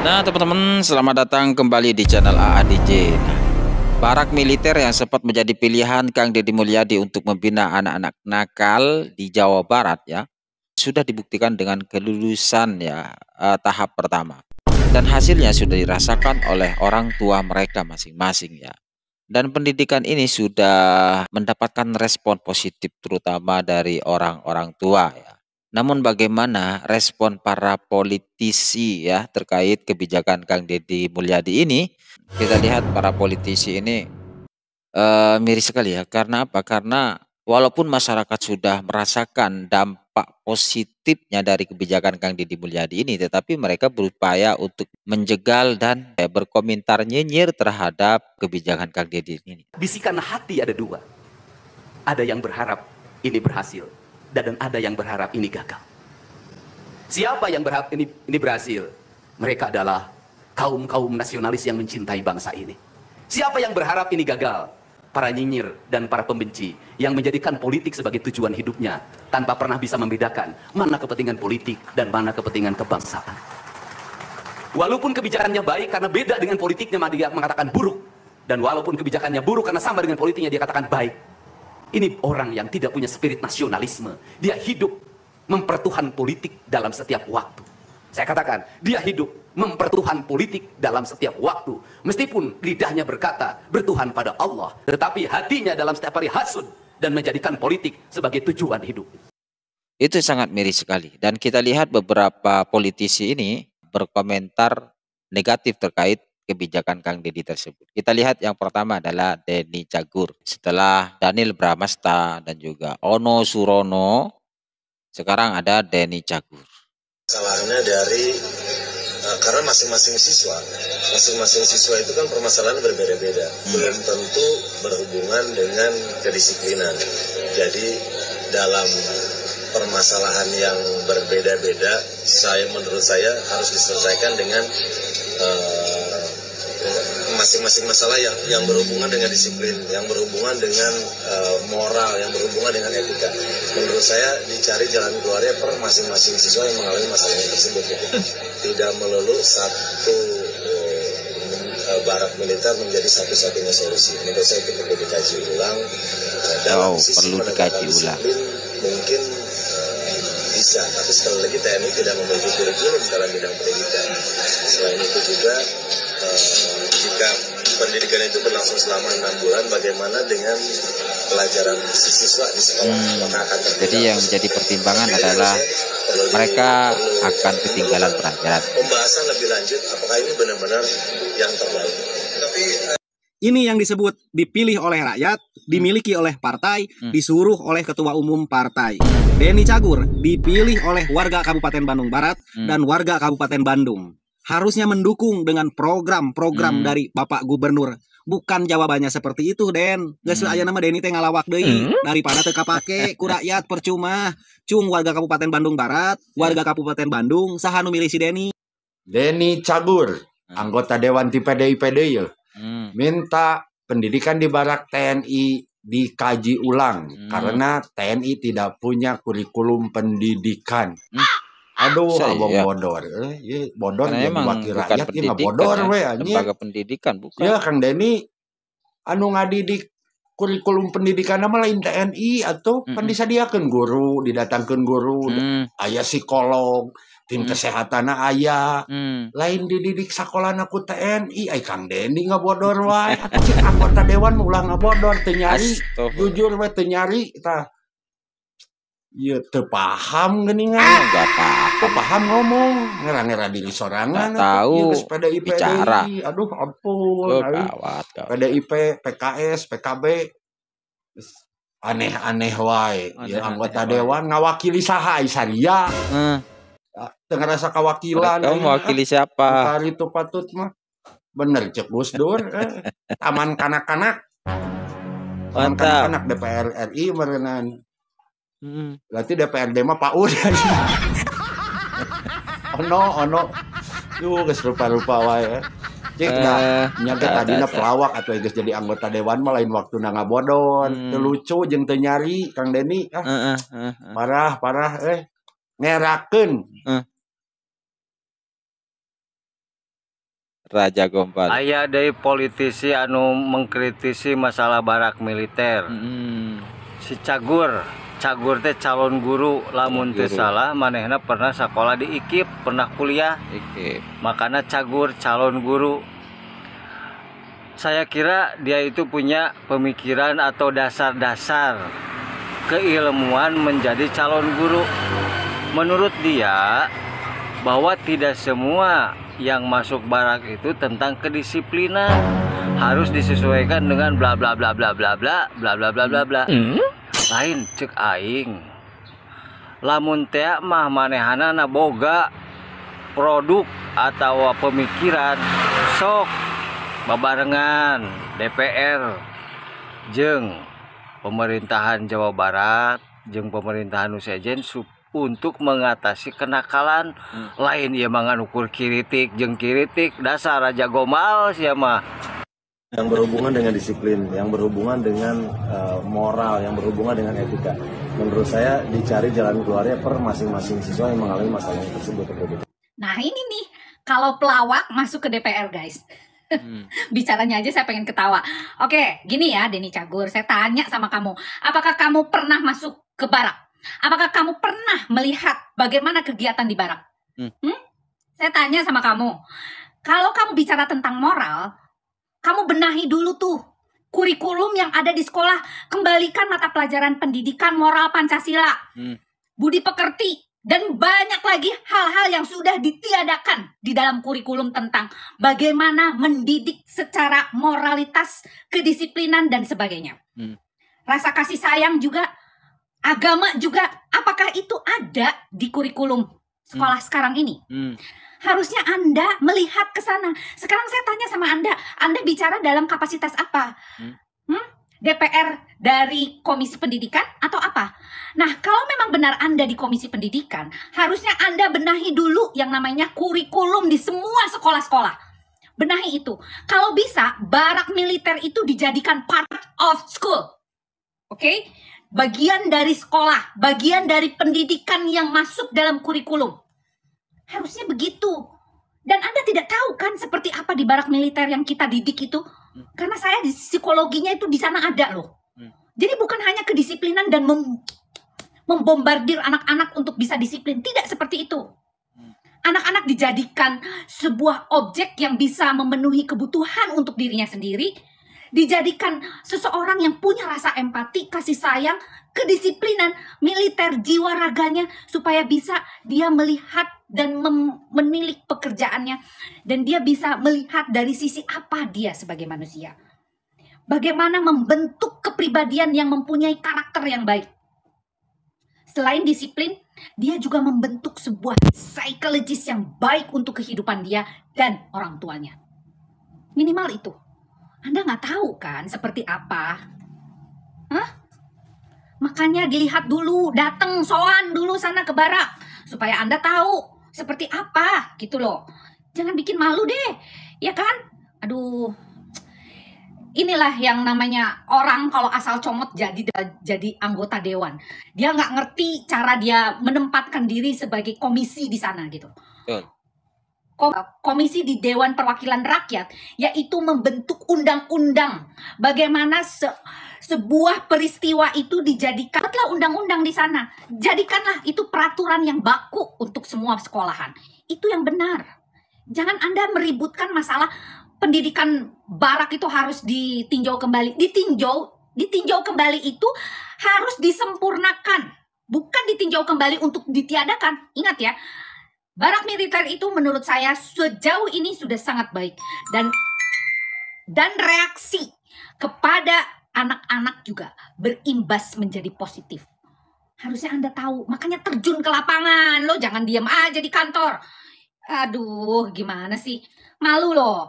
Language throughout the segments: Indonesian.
Nah, teman-teman, selamat datang kembali di channel AADJ. Nah, barak militer yang sempat menjadi pilihan Kang Deddy Mulyadi untuk membina anak-anak nakal di Jawa Barat ya, sudah dibuktikan dengan kelulusan ya tahap pertama. Dan hasilnya sudah dirasakan oleh orang tua mereka masing-masing ya. Dan pendidikan ini sudah mendapatkan respon positif terutama dari orang-orang tua ya. Namun bagaimana respon para politisi ya terkait kebijakan Kang Deddy Mulyadi ini? Kita lihat para politisi ini miris sekali ya. Karena apa? Karena walaupun masyarakat sudah merasakan dampak positifnya dari kebijakan Kang Deddy Mulyadi ini, tetapi mereka berupaya untuk menjegal dan berkomentar nyinyir terhadap kebijakan Kang Deddy ini. Bisikan hati ada dua. Ada yang berharap ini berhasil, dan ada yang berharap ini gagal. Siapa yang berharap ini berhasil? Mereka adalah kaum nasionalis yang mencintai bangsa ini. Siapa yang berharap ini gagal? Para nyinyir dan para pembenci yang menjadikan politik sebagai tujuan hidupnya tanpa pernah bisa membedakan mana kepentingan politik dan mana kepentingan kebangsaan. Walaupun kebijakannya baik karena beda dengan politiknya, dia mengatakan buruk. Dan walaupun kebijakannya buruk karena sama dengan politiknya, dia katakan baik. Ini orang yang tidak punya spirit nasionalisme. Dia hidup mempertuhan politik dalam setiap waktu. Saya katakan, dia hidup mempertuhan politik dalam setiap waktu. Meskipun lidahnya berkata bertuhan pada Allah, tetapi hatinya dalam setiap hari hasud dan menjadikan politik sebagai tujuan hidup. Itu sangat miris sekali. Dan kita lihat beberapa politisi ini berkomentar negatif terkait kebijakan Kang Deddy tersebut. Kita lihat yang pertama adalah Denny Cagur. Setelah Daniel Bramasta dan juga Ono Surono, sekarang ada Denny Cagur. Salahnya dari karena masing-masing siswa itu kan permasalahan berbeda-beda, belum tentu berhubungan dengan kedisiplinan. Jadi dalam permasalahan yang berbeda-beda, menurut saya harus diselesaikan dengan masing-masing masalah yang berhubungan dengan disiplin, yang berhubungan dengan moral, yang berhubungan dengan etika. Menurut saya dicari jalan keluarnya per masing-masing siswa yang mengalami masalah tersebut. Tidak melulu satu barak militer menjadi satu-satunya solusi. Menurut saya itu perlu dikaji ulang. Dalam sisi penegakan disiplin mungkin bisa, tapi sekali lagi TNI tidak memiliki kurikulum dalam bidang pendidikan. Selain itu juga jika pendidikan itu berlangsung selama 6 bulan, bagaimana dengan pelajaran siswa di sekolah? Jadi yang menjadi pertimbangan adalah mereka akan ketinggalan pelajaran. Pembahasan lebih lanjut, apakah ini benar-benar yang terbaik? Tapi ini yang disebut dipilih oleh rakyat, dimiliki oleh partai, disuruh oleh ketua umum partai. Denny Cagur dipilih oleh warga Kabupaten Bandung Barat dan warga Kabupaten Bandung. Harusnya mendukung dengan program-program dari Bapak Gubernur. Bukan jawabannya seperti itu, Den. Geus aya nama Denny teh ngalawak deui daripada teu kapake ku rakyat percuma. Cung warga Kabupaten Bandung Barat, warga Kabupaten Bandung saha nu milih si Denny? Denny Cagur, anggota Dewan di PDIP deui. Minta pendidikan di barak TNI dikaji ulang karena TNI tidak punya kurikulum pendidikan. Aduh, abang bodor. Bodor jadi wakil rakyat ini bodor we anjing. Lembaga pendidikan bukan. Ya Kang Denny anu ngadidik kurikulum pendidikan nama lain TNI atau kan disadiakeun guru, didatangkeun guru, aya psikolog, tim kesehatan aya, lain dididik sakolana ku TNI. Ai Kang Denny ngabodor wae, atuh cik anggota dewan ulah ngabodor teu nyari. Jujur we teu nyari tah. Ieu teu paham geuningan. Enggak paham ngomong, ngera-ngera diri sorangan. Tahu PDIP bicara. Aduh ampun. Gawat. PDIP, PKS, PKB aneh-aneh wae. Ya anggota dewan ngawakili saha Isaria. Teu ngerasa kawakilan. Kamu mewakili siapa? Hari itu patut mah. Bener cek Gus Dur. Taman kanak-kanak. Taman kanak-kanak DPR RI merenang. Berarti DPRD mah PAUD. Ono. Yuh geus rupa-rupa wae. Cik nyaga tadina pelawak atau geus jadi anggota dewan mah lain waktuna ngabodor. Teu lucu jeung teu nyari Kang Denny. Parah ngerakeun. Raja Gombal. Aya deui politisi anu mengkritisi masalah barak militer. Si Cagur teh calon guru, lamun teu salah manehna pernah sekolah di IKIP, pernah kuliah. Makanya Cagur calon guru. Saya kira dia itu punya pemikiran atau dasar-dasar keilmuan menjadi calon guru. Menurut dia bahwa tidak semua yang masuk barak itu tentang kedisiplinan, harus disesuaikan dengan bla bla bla bla bla bla bla bla bla bla bla. Lain cek aing, lamun teh mah manehana boga produk atau pemikiran, sok babarengan DPR jeung pemerintahan Jawa Barat jeung pemerintahan Nusejen untuk mengatasi kenakalan. Lain ieu mah ngukur kiritik jeung kiritik, dasar Raja Gombal sia mah. Yang berhubungan dengan disiplin, yang berhubungan dengan moral, yang berhubungan dengan etika. Menurut saya dicari jalan keluarnya per masing-masing siswa yang mengalami masalah tersebut. Nah ini nih, kalau pelawak masuk ke DPR guys. Bicaranya aja saya pengen ketawa. Oke, gini ya Denny Cagur, saya tanya sama kamu, apakah kamu pernah masuk ke barak? Apakah kamu pernah melihat bagaimana kegiatan di barak? Saya tanya sama kamu, kalau kamu bicara tentang moral, kamu benahi dulu tuh kurikulum yang ada di sekolah. Kembalikan mata pelajaran pendidikan moral Pancasila, budi pekerti, dan banyak lagi hal-hal yang sudah ditiadakan di dalam kurikulum tentang bagaimana mendidik secara moralitas, kedisiplinan, dan sebagainya. Rasa kasih sayang juga, agama juga, apakah itu ada di kurikulum sekolah sekarang ini? Harusnya Anda melihat ke sana. Sekarang saya tanya sama Anda bicara dalam kapasitas apa? DPR dari Komisi Pendidikan atau apa? Nah, kalau memang benar Anda di Komisi Pendidikan, harusnya Anda benahi dulu yang namanya kurikulum di semua sekolah-sekolah. Benahi itu. Kalau bisa, barak militer itu dijadikan part of school. Oke? Bagian dari sekolah, bagian dari pendidikan yang masuk dalam kurikulum. Harusnya begitu. Dan Anda tidak tahu kan seperti apa di barak militer yang kita didik itu? Karena saya di psikologinya itu di sana ada loh. Jadi bukan hanya kedisiplinan dan membombardir anak-anak untuk bisa disiplin. Tidak seperti itu. Anak-anak dijadikan sebuah objek yang bisa memenuhi kebutuhan untuk dirinya sendiri. Dijadikan seseorang yang punya rasa empati, kasih sayang, kedisiplinan, militer, jiwa raganya, supaya bisa dia melihat dan menilik pekerjaannya, dan dia bisa melihat dari sisi apa dia sebagai manusia. Bagaimana membentuk kepribadian yang mempunyai karakter yang baik. Selain disiplin, dia juga membentuk sebuah psikologis yang baik untuk kehidupan dia dan orang tuanya. Minimal itu. Anda nggak tahu kan seperti apa? Makanya dilihat dulu, datang soan dulu sana ke barak. Supaya Anda tahu seperti apa gitu loh. Jangan bikin malu deh, ya kan? Aduh, inilah yang namanya orang kalau asal comot jadi anggota dewan. Dia nggak ngerti cara dia menempatkan diri sebagai komisi di sana gitu. Komisi di Dewan Perwakilan Rakyat, yaitu membentuk undang-undang. Bagaimana sebuah peristiwa itu dijadikanlah undang-undang di sana. Jadikanlah itu peraturan yang baku untuk semua sekolahan. Itu yang benar. Jangan Anda meributkan masalah pendidikan barak itu harus ditinjau kembali. Ditinjau kembali itu harus disempurnakan. Bukan ditinjau kembali untuk ditiadakan. Ingat ya. Barak militer itu menurut saya sejauh ini sudah sangat baik. Dan reaksi kepada anak-anak juga berimbas menjadi positif. Harusnya Anda tahu. Makanya terjun ke lapangan. Lo jangan diam aja di kantor. Aduh, gimana sih? Malu loh.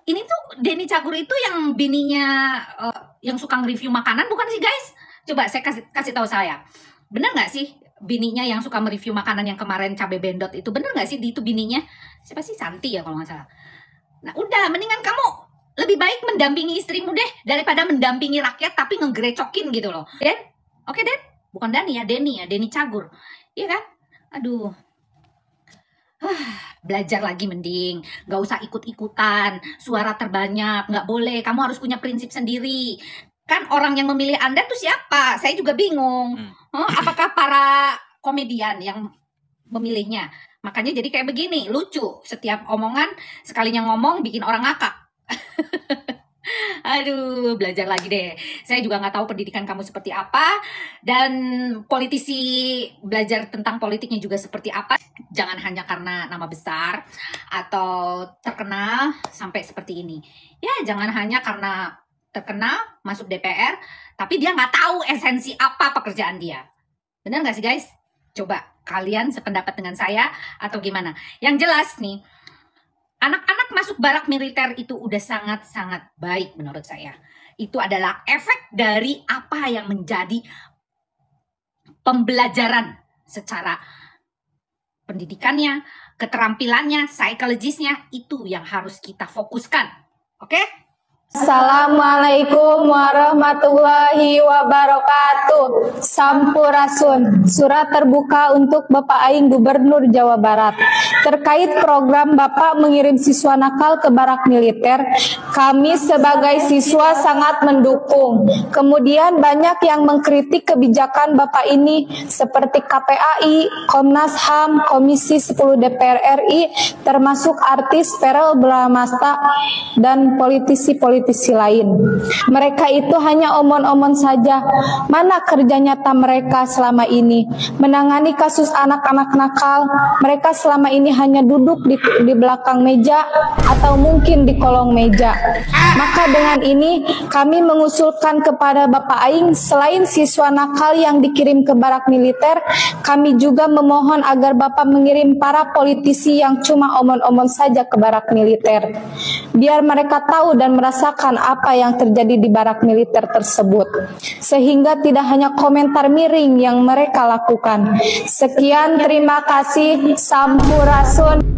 Ini tuh Denny Cagur itu yang bininya yang suka nge-review makanan bukan sih guys? Coba saya kasih tahu saya. Bener nggak sih bininya yang suka mereview makanan yang kemarin cabai bendot itu? Bener nggak sih itu bininya? Siapa sih? Santi ya kalau nggak salah. Nah udah, mendingan kamu lebih baik mendampingi istrimu deh daripada mendampingi rakyat tapi ngegerecokin gitu loh. Den? Oke Den? Bukan Dani ya, Denny Cagur. Iya kan? Aduh. Belajar lagi mending, gak usah ikut-ikutan, suara terbanyak, gak boleh, kamu harus punya prinsip sendiri. Kan orang yang memilih Anda tuh siapa? Saya juga bingung. Apakah para komedian yang memilihnya? Makanya jadi kayak begini, lucu. Setiap omongan, sekalinya ngomong bikin orang ngakak. Aduh, belajar lagi deh. Saya juga nggak tahu pendidikan kamu seperti apa. Dan politisi belajar tentang politiknya juga seperti apa. Jangan hanya karena nama besar atau terkenal sampai seperti ini. Ya, jangan hanya karena terkenal masuk DPR, tapi dia nggak tahu esensi apa pekerjaan dia. Benar nggak sih guys? Coba kalian sependapat dengan saya atau gimana? Yang jelas nih, anak-anak masuk barak militer itu udah sangat-sangat baik menurut saya. Itu adalah efek dari apa yang menjadi pembelajaran secara pendidikannya, keterampilannya, psikologisnya, itu yang harus kita fokuskan. Oke? Assalamualaikum warahmatullahi wabarakatuh. Sampurasun. Surat terbuka untuk Bapak Aing Gubernur Jawa Barat. Terkait program Bapak mengirim siswa nakal ke barak militer, kami sebagai siswa sangat mendukung. Kemudian banyak yang mengkritik kebijakan Bapak ini seperti KPAI, Komnas HAM, Komisi 10 DPR RI, termasuk artis Verrel Bramasta dan politisi-politisi lain. Mereka itu hanya omon-omon saja. Mana kerja nyata mereka selama ini? Menangani kasus anak-anak nakal. Mereka selama ini hanya duduk di belakang meja atau mungkin di kolong meja. Maka dengan ini kami mengusulkan kepada Bapak Aing, selain siswa nakal yang dikirim ke barak militer, kami juga memohon agar Bapak mengirim para politisi yang cuma omon-omon saja ke barak militer. Biar mereka tahu dan merasakan apa yang terjadi di barak militer tersebut. Sehingga tidak hanya komentar miring yang mereka lakukan. Sekian, terima kasih. Sampurasun.